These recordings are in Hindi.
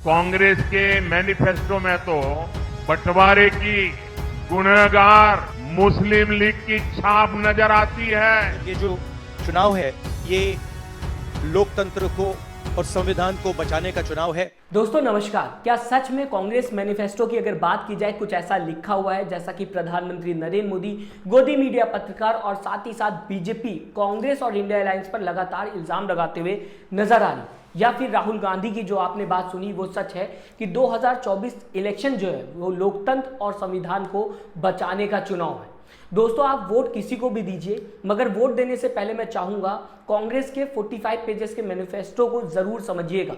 कांग्रेस के मैनिफेस्टो में तो बंटवारे की गुनहगार मुस्लिम लीग की छाप नजर आती है। ये जो चुनाव है ये लोकतंत्र को और संविधान को बचाने का चुनाव है। दोस्तों नमस्कार। क्या सच में कांग्रेस मैनिफेस्टो की अगर बात की जाए कुछ ऐसा लिखा हुआ है जैसा कि प्रधानमंत्री नरेंद्र मोदी, गोदी मीडिया पत्रकार और साथ ही साथ बीजेपी कांग्रेस और इंडिया अलायंस पर लगातार इल्जाम लगाते हुए नजर आ रही, या फिर राहुल गांधी की जो आपने बात सुनी वो सच है कि 2024 इलेक्शन जो है वो लोकतंत्र और संविधान को बचाने का चुनाव है। दोस्तों आप वोट किसी को भी दीजिए, मगर वोट देने से पहले मैं चाहूंगा कांग्रेस के 45 पेजेस के मैनिफेस्टो को जरूर समझिएगा।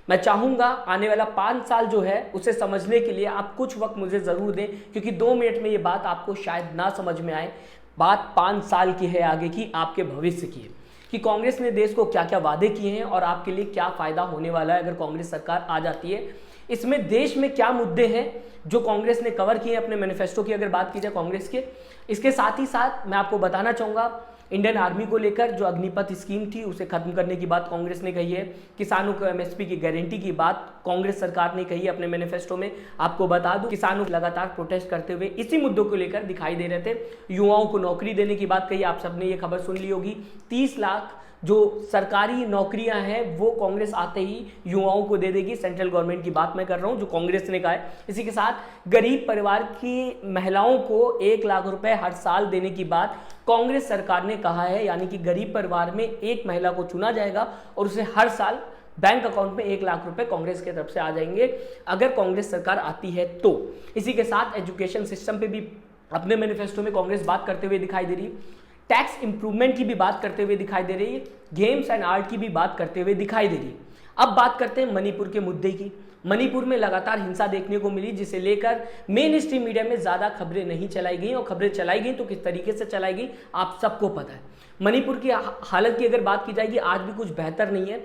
मैं चाहूंगा आने वाला 5 साल जो है उसे समझने के लिए आप कुछ वक्त मुझे जरूर दें, क्योंकि 2 मिनट में ये बात आपको शायद ना समझ में आए। बात 5 साल की है, आगे की आपके भविष्य की है कि कांग्रेस ने देश को क्या क्या वादे किए हैं और आपके लिए क्या फायदा होने वाला है अगर कांग्रेस सरकार आ जाती है। इसमें देश में क्या मुद्दे हैं जो कांग्रेस ने कवर किए अपने मैनिफेस्टो की अगर बात की जाए कांग्रेस के। इसके साथ ही साथ मैं आपको बताना चाहूंगा इंडियन आर्मी को लेकर जो अग्निपथ स्कीम थी उसे खत्म करने की बात कांग्रेस ने कही है। किसानों को एमएसपी की गारंटी की बात कांग्रेस सरकार ने कही है अपने मैनिफेस्टो में। आपको बता दूं किसानों लगातार प्रोटेस्ट करते हुए इसी मुद्दों को लेकर दिखाई दे रहे थे। युवाओं को नौकरी देने की बात कही, आप सबने ये खबर सुन ली होगी। 30 लाख जो सरकारी नौकरियां हैं वो कांग्रेस आते ही युवाओं को दे देगी। सेंट्रल गवर्नमेंट की बात मैं कर रहा हूं जो कांग्रेस ने कहा है। इसी के साथ गरीब परिवार की महिलाओं को 1 लाख रुपए हर साल देने की बात कांग्रेस सरकार ने कहा है, यानी कि गरीब परिवार में एक महिला को चुना जाएगा और उसे हर साल बैंक अकाउंट में 1 लाख रुपए कांग्रेस की तरफ से आ जाएंगे अगर कांग्रेस सरकार आती है तो। इसी के साथ एजुकेशन सिस्टम पे भी अपने मैनिफेस्टो में कांग्रेस बात करते हुए दिखाई दे रही है। टैक्स इंप्रूवमेंट की भी बात करते हुए दिखाई दे रही है। गेम्स एंड आर्ट की भी बात करते हुए दिखाई दे रही है। अब बात करते हैं मणिपुर के मुद्दे की। मणिपुर में लगातार हिंसा देखने को मिली जिसे लेकर मेन स्ट्रीम मीडिया में ज्यादा खबरें नहीं चलाई गई, और खबरें चलाई गई तो किस तरीके से चलाई गई आप सबको पता है। मणिपुर की हालत की अगर बात की जाएगी आज भी कुछ बेहतर नहीं है।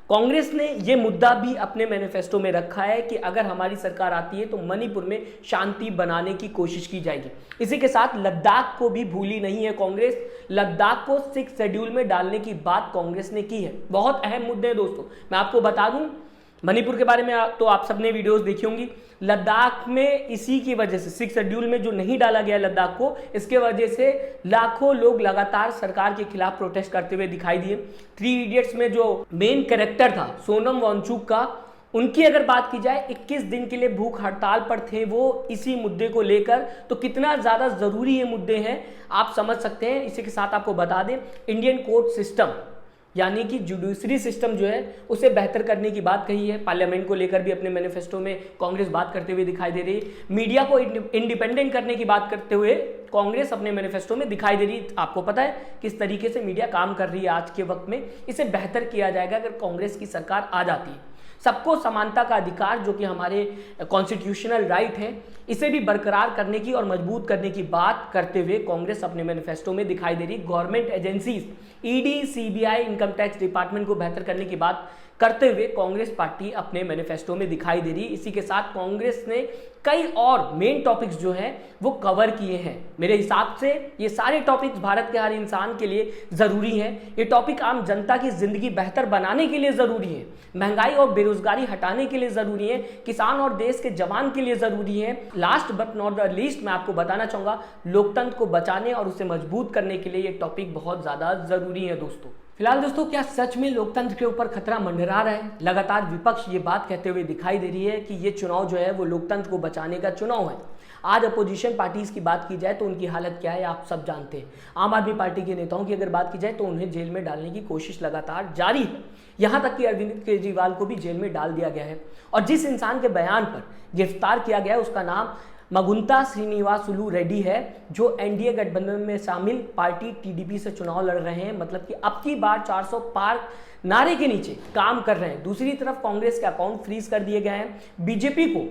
कांग्रेस ने यह मुद्दा भी अपने मैनिफेस्टो में रखा है कि अगर हमारी सरकार आती है तो मणिपुर में शांति बनाने की कोशिश की जाएगी। इसी के साथ लद्दाख को भी भूली नहीं है कांग्रेस। लद्दाख को 6 शेड्यूल में डालने की बात कांग्रेस ने की है। बहुत अहम मुद्दे हैं दोस्तों। मैं आपको बता दूं मणिपुर के बारे में तो आप सबने वीडियोस देखी होंगी। लद्दाख में इसी की वजह से 6 शेड्यूल में जो नहीं डाला गया लद्दाख को, इसके वजह से लाखों लोग लगातार सरकार के खिलाफ प्रोटेस्ट करते हुए दिखाई दिए। 3 इडियट्स में जो मेन कैरेक्टर था सोनम वांगचुक का, उनकी अगर बात की जाए 21 दिन के लिए भूख हड़ताल पर थे वो इसी मुद्दे को लेकर। तो कितना ज्यादा जरूरी ये मुद्दे हैं आप समझ सकते हैं। इसी के साथ आपको बता दें इंडियन कोर्ट सिस्टम यानी कि जुडिशरी सिस्टम जो है उसे बेहतर करने की बात कही है। पार्लियामेंट को लेकर भी अपने मैनिफेस्टो में कांग्रेस बात करते हुए दिखाई दे रही है। मीडिया को इंडिपेंडेंट करने की बात करते हुए कांग्रेस अपने मैनिफेस्टो में दिखाई दे रही है। आपको पता है किस तरीके से मीडिया काम कर रही है आज के वक्त में। इसे बेहतर किया जाएगा अगर कांग्रेस की सरकार आ जाती है। सबको समानता का अधिकार जो कि हमारे कॉन्स्टिट्यूशनल राइट है, इसे भी बरकरार करने की और मजबूत करने की बात करते हुए कांग्रेस अपने मैनिफेस्टो में दिखाई दे रही। Government agencies ED, CBI, income tax department को बेहतर करने की बात करते हुए कांग्रेस पार्टी अपने मैनिफेस्टो में दिखाई दे रही। इसी के साथ कांग्रेस ने कई और मेन टॉपिक्स जो हैं वो कवर किए हैं। मेरे हिसाब से ये सारे टॉपिक्स भारत के हर इंसान के लिए जरूरी हैं। ये टॉपिक आम जनता की जिंदगी बेहतर बनाने के लिए जरूरी है, महंगाई और बेरोजगारी हटाने के लिए जरूरी है, किसान और देश के जवान के लिए जरूरी है। Last but not the least मैं आपको बताना चाहूंगा लोकतंत्र को बचाने और उसे मजबूत करने के लिए ये टॉपिक बहुत ज्यादा जरूरी है दोस्तों। फिलहाल दोस्तों क्या सच में लोकतंत्र के ऊपर खतरा मंडरा रहा है? लगातार विपक्ष ये बात कहते हुए दिखाई दे रही है कि ये चुनाव जो है वो लोकतंत्र को बचाने का चुनाव है। आज अपोजिशन पार्टीज की बात की जाए तो उनकी हालत क्या है आप सब जानते हैं। आम आदमी पार्टी के नेताओं की अगर बात की जाए तो उन्हें जेल में डालने की कोशिश लगातार जारी है। यहां तक कि अरविंद केजरीवाल को भी जेल में डाल दिया गया है। और जिस इंसान के बयान पर गिरफ्तार किया गया है उसका नाम मगुंता श्रीनिवासुलु रेड्डी है, जो एनडीए गठबंधन में शामिल पार्टी टीडीपी से चुनाव लड़ रहे हैं। मतलब कि अब की बार 400 पार नारे के नीचे काम कर रहे हैं। दूसरी तरफ कांग्रेस के अकाउंट फ्रीज कर दिए गए हैं। बीजेपी को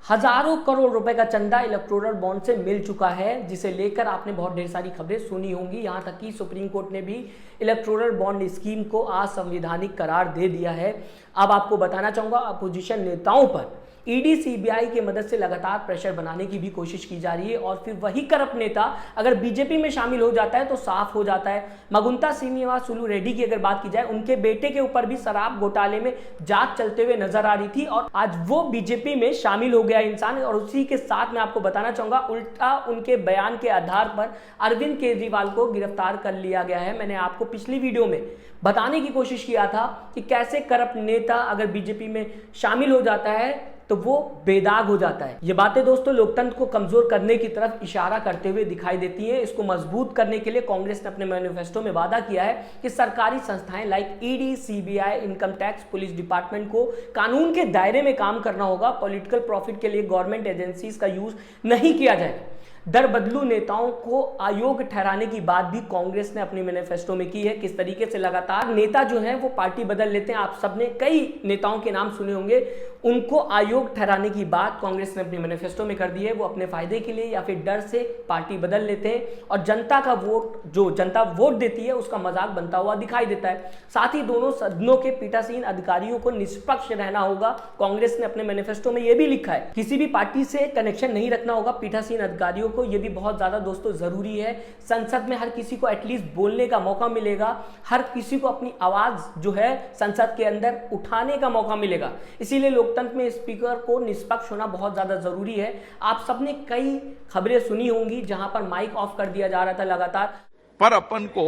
हजारों करोड़ रुपए का चंदा इलेक्टोरल बॉन्ड से मिल चुका है, जिसे लेकर आपने बहुत ढेर सारी खबरें सुनी होंगी। यहां तक कि सुप्रीम कोर्ट ने भी इलेक्टोरल बॉन्ड स्कीम को असंवैधानिक करार दे दिया है। अब आपको बताना चाहूंगा, अपोजिशन नेताओं पर ईडी सीबीआई की मदद से लगातार प्रेशर बनाने की भी कोशिश की जा रही है और फिर वही करप्ट नेता अगर बीजेपी में शामिल हो जाता है तो साफ हो जाता है। मगुंता श्रीनिवास सुलू रेड्डी की अगर बात की जाए, उनके बेटे के ऊपर भी शराब घोटाले में जांच चलते हुए नजर आ रही थी और आज वो बीजेपी में शामिल हो गया इंसान। और उसी के साथ मैं आपको बताना चाहूंगा, उल्टा उनके बयान के आधार पर अरविंद केजरीवाल को गिरफ्तार कर लिया गया है। मैंने आपको पिछली वीडियो में बताने की कोशिश किया था कि कैसे करप्ट नेता अगर बीजेपी में शामिल हो जाता है तो वो बेदाग हो जाता है। ये बातें दोस्तों लोकतंत्र को कमजोर करने की तरफ इशारा करते हुए दिखाई देती हैं। इसको मजबूत करने के लिए कांग्रेस ने अपने मैनिफेस्टो में वादा किया है कि सरकारी संस्थाएं like ED, CBI, income tax, police department को कानून के दायरे में काम करना होगा। पॉलिटिकल प्रॉफिट के लिए गवर्नमेंट एजेंसीज का यूज नहीं किया जाएगा। दर बदलू नेताओं को आयोग ठहराने की बात भी कांग्रेस ने अपने मैनिफेस्टो में की है। किस तरीके से लगातार नेता जो हैं वो पार्टी बदल लेते हैं। आप सबने कई नेताओं के नाम सुने होंगे, उनको आयोग ठहराने की बात कांग्रेस ने अपने मैनिफेस्टो में कर दी है। वो अपने फायदे के लिए या फिर डर से पार्टी बदल लेते हैं और जनता का वोट, जो जनता वोट देती है, उसका मजाक बनता हुआ दिखाई देता है। साथ ही दोनों सदनों के पीठासीन अधिकारियों को निष्पक्ष रहना होगा। कांग्रेस ने अपने मैनिफेस्टो में यह भी लिखा है, किसी भी पार्टी से कनेक्शन नहीं रखना होगा पीठासीन अधिकारियों को। यह भी बहुत ज्यादा दोस्तों जरूरी है। संसद में हर किसी को एटलीस्ट बोलने का मौका मिलेगा, हर किसी को अपनी आवाज जो है संसद के अंदर उठाने का मौका मिलेगा। इसीलिए लोकतंत्र में स्पीकर को निष्पक्ष होना बहुत ज्यादा जरूरी है। आप सबने कई खबरें सुनी होंगी जहां पर माइक ऑफ कर दिया जा रहा था लगातार। पर अपन को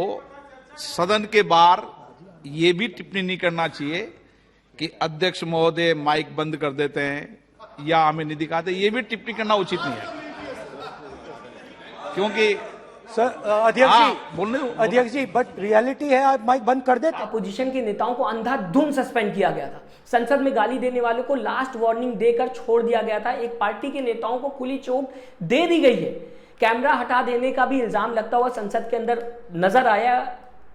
सदन के बाहर ये भी टिप्पणी नहीं करना चाहिए कि अध्यक्ष महोदय माइक बंद कर देते हैं या हमें नहीं दिखाते, ये भी टिप्पणी करना उचित नहीं है, क्योंकि सर बोलने अध्यक्ष जी, बट रियलिटी है आप माइक बंद कर देते। अपोजिशन के नेताओं को अंधाधुंध सस्पेंड किया गया था। संसद में गाली देने वालों को लास्ट वार्निंग देकर छोड़ दिया गया था। एक पार्टी के नेताओं को खुली चोट दे दी गई है। कैमरा हटा देने का भी इल्जाम लगता हुआ संसद के अंदर नजर आया।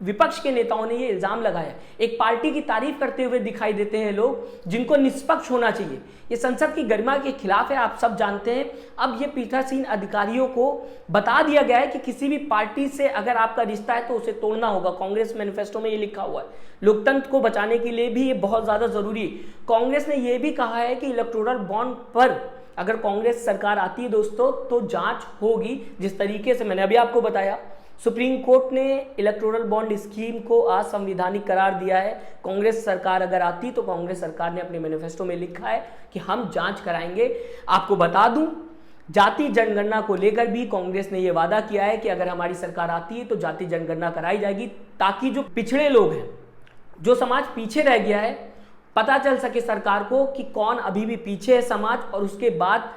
विपक्ष के नेताओं ने ये इल्जाम लगाया। एक पार्टी की तारीफ करते हुए दिखाई देते हैं लोग, जिनको निष्पक्ष होना चाहिए। ये संसद की गरिमा के खिलाफ है, आप सब जानते हैं। अब ये पीठासीन अधिकारियों को बता दिया गया है कि किसी भी पार्टी से अगर आपका रिश्ता है तो उसे तोड़ना होगा। कांग्रेस मैनिफेस्टो में ये लिखा हुआ है। लोकतंत्र को बचाने के लिए भी ये बहुत ज्यादा जरूरी है। कांग्रेस ने यह भी कहा है कि इलेक्टोरल बॉन्ड पर अगर कांग्रेस सरकार आती है दोस्तों तो जांच होगी। जिस तरीके से मैंने अभी आपको बताया, सुप्रीम कोर्ट ने इलेक्टोरल बॉन्ड स्कीम को असंवैधानिक करार दिया है। कांग्रेस सरकार अगर आती तो कांग्रेस सरकार ने अपने मैनिफेस्टो में लिखा है कि हम जांच कराएंगे। आपको बता दूं, जाति जनगणना को लेकर भी कांग्रेस ने यह वादा किया है कि अगर हमारी सरकार आती है तो जाति जनगणना कराई जाएगी, ताकि जो पिछड़े लोग हैं, जो समाज पीछे रह गया है, पता चल सके सरकार को कि कौन अभी भी पीछे है समाज, और उसके बाद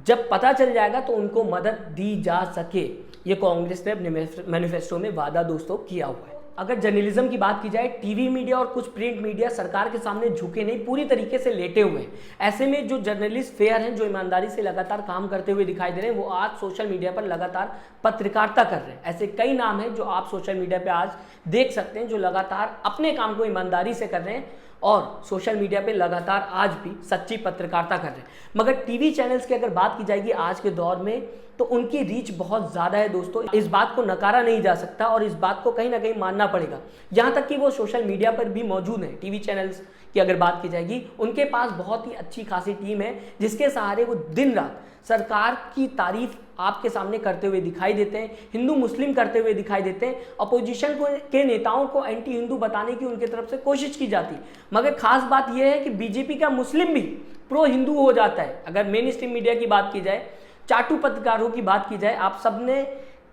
जब पता चल जाएगा तो उनको मदद दी जा सके। ये कांग्रेस ने अपने मैनिफेस्टो में वादा दोस्तों किया हुआ है। अगर जर्नलिज्म की बात की जाए, टीवी मीडिया और कुछ प्रिंट मीडिया सरकार के सामने झुके नहीं, पूरी तरीके से लेटे हुए हैं। ऐसे में जो जर्नलिस्ट फेयर हैं, जो ईमानदारी से लगातार काम करते हुए दिखाई दे रहे हैं, वो आज सोशल मीडिया पर लगातार पत्रकारिता कर रहे हैं। ऐसे कई नाम हैं जो आप सोशल मीडिया पर आज देख सकते हैं, जो लगातार अपने काम को ईमानदारी से कर रहे हैं और सोशल मीडिया पे लगातार आज भी सच्ची पत्रकारिता कर रहे हैं। मगर टीवी चैनल्स की अगर बात की जाएगी आज के दौर में, तो उनकी रीच बहुत ज़्यादा है दोस्तों। इस बात को नकारा नहीं जा सकता और इस बात को कहीं ना कहीं मानना पड़ेगा। यहाँ तक कि वो सोशल मीडिया पर भी मौजूद हैं। टीवी चैनल्स की अगर बात की जाएगी, उनके पास बहुत ही अच्छी खासी टीम है, जिसके सहारे वो दिन रात सरकार की तारीफ आपके सामने करते हुए दिखाई देते हैं, हिंदू मुस्लिम करते हुए दिखाई देते हैं। अपोजिशन के नेताओं को एंटी हिंदू बताने की उनकी तरफ से कोशिश की जाती है। मगर खास बात यह है कि बीजेपी का मुस्लिम भी प्रो हिंदू हो जाता है। अगर मेन स्ट्रीम मीडिया की बात की जाए, चाटू पत्रकारों की बात की जाए, आप सबने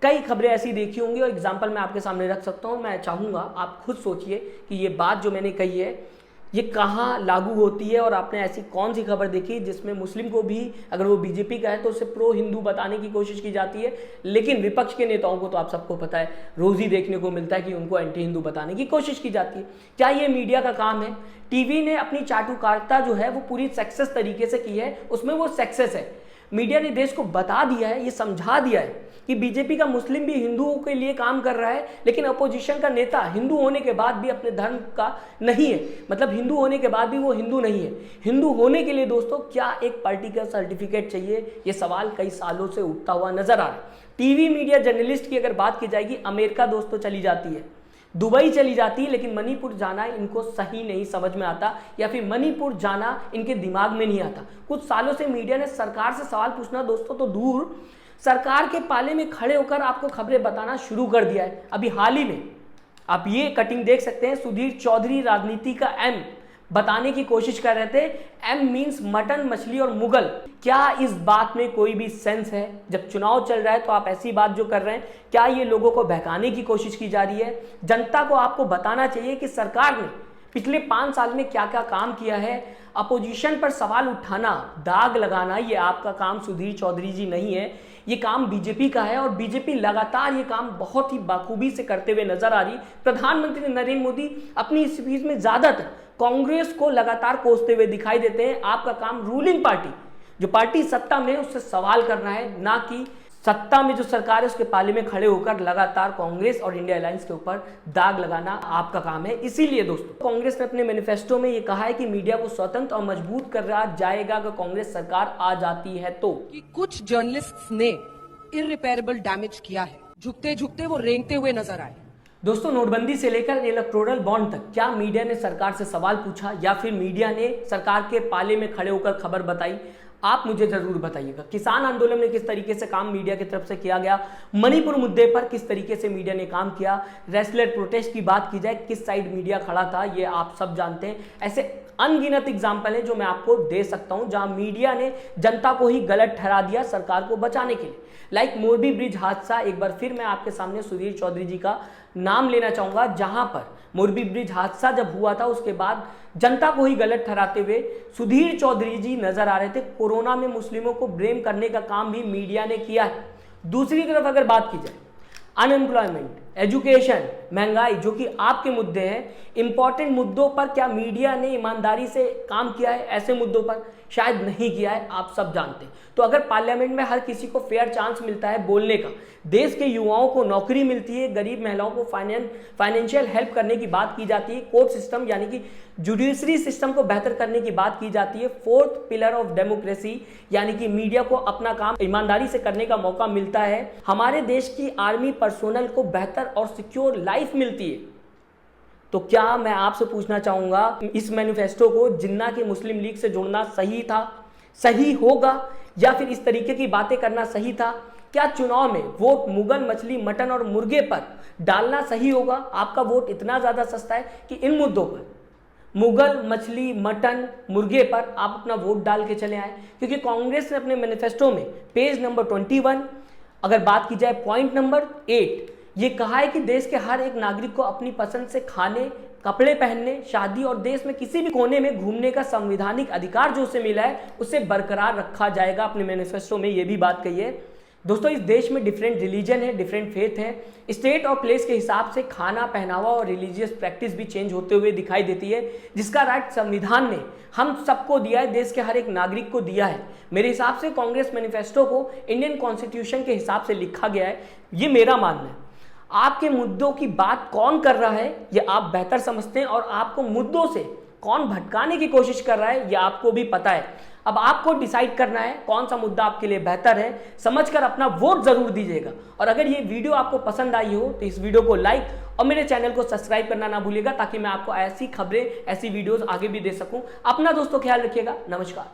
कई खबरें ऐसी देखी होंगी और एग्जाम्पल मैं आपके सामने रख सकता हूं। मैं चाहूंगा आप खुद सोचिए कि ये बात जो मैंने कही है ये कहाँ लागू होती है, और आपने ऐसी कौन सी खबर देखी जिसमें मुस्लिम को भी, अगर वो बीजेपी का है तो उसे प्रो हिंदू बताने की कोशिश की जाती है, लेकिन विपक्ष के नेताओं को तो आप सबको पता है रोज ही देखने को मिलता है कि उनको एंटी हिंदू बताने की कोशिश की जाती है। क्या ये मीडिया का काम है? टीवी ने अपनी चाटुकारिता जो है वो पूरी सक्सेस तरीके से की है, उसमें वो सक्सेस है। मीडिया ने देश को बता दिया है, ये समझा दिया है कि बीजेपी का मुस्लिम भी हिंदुओं के लिए काम कर रहा है, लेकिन अपोजिशन का नेता हिंदू होने के बाद भी अपने धर्म का नहीं है, मतलब हिंदू होने के बाद भी वो हिंदू नहीं है। हिंदू होने के लिए दोस्तों क्या एक पार्टी का सर्टिफिकेट चाहिए? ये सवाल कई सालों से उठता हुआ नजर आ रहा है। टीवी मीडिया जर्नलिस्ट की अगर बात की जाएगी, अमेरिका दोस्तों चली जाती है, दुबई चली जाती, लेकिन मणिपुर जाना इनको सही नहीं समझ में आता, या फिर मणिपुर जाना इनके दिमाग में नहीं आता। कुछ सालों से मीडिया ने सरकार से सवाल पूछना दोस्तों तो दूर, सरकार के पाले में खड़े होकर आपको खबरें बताना शुरू कर दिया है। अभी हाल ही में आप ये कटिंग देख सकते हैं, सुधीर चौधरी राजनीति का एम बताने की कोशिश कर रहे थे। एम मींस मटन, मछली और मुगल। क्या इस बात में कोई भी सेंस है? जब चुनाव चल रहा है तो आप ऐसी बात जो कर रहे हैं, क्या ये लोगों को बहकाने की कोशिश की जा रही है? जनता को आपको बताना चाहिए कि सरकार ने पिछले 5 साल में क्या क्या काम किया है। अपोजिशन पर सवाल उठाना, दाग लगाना, ये आपका काम सुधीर चौधरी जी नहीं है, ये काम बीजेपी का है। और बीजेपी लगातार ये काम बहुत ही बाखूबी से करते हुए नजर आ रही। प्रधानमंत्री नरेंद्र मोदी अपनी स्पीच में ज्यादातर कांग्रेस को लगातार कोसते हुए दिखाई देते हैं। आपका काम रूलिंग पार्टी, जो पार्टी सत्ता में है, उससे सवाल करना है, ना कि सत्ता में जो सरकार है उसके पाले में खड़े होकर लगातार कांग्रेस और इंडिया अलायंस के ऊपर दाग लगाना आपका काम है। इसीलिए दोस्तों कांग्रेस ने अपने मैनिफेस्टो में ये कहा है कि मीडिया को स्वतंत्र और मजबूत कर रहा जाएगा अगर कांग्रेस सरकार आ जाती है तो। कि कुछ जर्नलिस्ट्स ने इररिपेयरेबल डैमेज किया है, झुकते झुकते वो रेंगते हुए नजर आए। दोस्तों नोटबंदी से लेकर इलेक्टोरल बॉन्ड तक क्या मीडिया ने सरकार से सवाल पूछा या फिर मीडिया ने सरकार के पाले में खड़े होकर खबर बताई? आप मुझे जरूर बताइएगा। किसान आंदोलन में किस तरीके से काम मीडिया की तरफ से किया गया, मणिपुर मुद्दे पर किस तरीके से मीडिया ने काम किया, रेसलर प्रोटेस्ट की बात की जाए किस साइड मीडिया खड़ा था, ये आप सब जानते हैं। ऐसे अनगिनत एग्जाम्पल है जो मैं आपको दे सकता हूं जहां मीडिया ने जनता को ही गलत ठहरा दिया सरकार को बचाने के लिए। लाइक मोरबी ब्रिज हादसा, एक बार फिर मैं आपके सामने सुधीर चौधरी जी का नाम लेना चाहूंगा, जहां पर मोरबी ब्रिज हादसा जब हुआ था उसके बाद जनता को ही गलत ठहराते हुए सुधीर चौधरी जी नजर आ रहे थे। कोरोना में मुस्लिमों को ब्लेम करने का काम भी मीडिया ने किया है। दूसरी तरफ अगर बात की जाए अनएम्प्लॉयमेंट, एजुकेशन, महंगाई, जो कि आपके मुद्दे हैं, इंपॉर्टेंट मुद्दों पर क्या मीडिया ने ईमानदारी से काम किया है? ऐसे मुद्दों पर शायद नहीं किया है, आप सब जानते हैं। तो अगर पार्लियामेंट में हर किसी को फेयर चांस मिलता है बोलने का, देश के युवाओं को नौकरी मिलती है, गरीब महिलाओं को फाइनेंशियल हेल्प करने की बात की जाती है, कोर्ट सिस्टम यानी कि जुडिशरी सिस्टम को बेहतर करने की बात की जाती है, 4th पिलर ऑफ डेमोक्रेसी यानी कि मीडिया को अपना काम ईमानदारी से करने का मौका मिलता है, हमारे देश की आर्मी पर्सोनल को बेहतर और सिक्योर लाइफ मिलती है, तो क्या मैं आपसे पूछना चाहूंगा इस मैनिफेस्टो को जिन्ना की मुस्लिम लीग से जोड़ना सही था, सही होगा, या फिर इस तरीके की बातें करना सही था? क्या चुनाव में वोट मुगल, मछली, मटन और मुर्गे पर डालना सही होगा? आपका वोट इतना ज्यादा सस्ता है कि इन मुद्दों पर मुगल, मछली, मटन, मुर्गे पर आप अपना वोट डाल के चले आए, क्योंकि कांग्रेस ने अपने मैनिफेस्टो में पेज नंबर 21 अगर बात की जाए पॉइंट नंबर 8 ये कहा है कि देश के हर एक नागरिक को अपनी पसंद से खाने, कपड़े पहनने, शादी और देश में किसी भी कोने में घूमने का संवैधानिक अधिकार जो उसे मिला है उसे बरकरार रखा जाएगा। अपने मैनिफेस्टो में ये भी बात कही है। दोस्तों इस देश में डिफरेंट रिलीजन है, डिफरेंट फेथ है, स्टेट और प्लेस के हिसाब से खाना, पहनावा और रिलीजियस प्रैक्टिस भी चेंज होते हुए दिखाई देती है, जिसका राइट संविधान ने हम सबको दिया है, देश के हर एक नागरिक को दिया है। मेरे हिसाब से कांग्रेस मैनिफेस्टो को इंडियन कॉन्स्टिट्यूशन के हिसाब से लिखा गया है, ये मेरा मानना है। आपके मुद्दों की बात कौन कर रहा है ये आप बेहतर समझते हैं, और आपको मुद्दों से कौन भटकाने की कोशिश कर रहा है ये आपको भी पता है। अब आपको डिसाइड करना है कौन सा मुद्दा आपके लिए बेहतर है, समझकर अपना वोट जरूर दीजिएगा। और अगर ये वीडियो आपको पसंद आई हो तो इस वीडियो को लाइक और मेरे चैनल को सब्सक्राइब करना ना भूलिएगा, ताकि मैं आपको ऐसी खबरें, ऐसी वीडियोस आगे भी दे सकूं। अपना दोस्तों ख्याल रखिएगा। नमस्कार।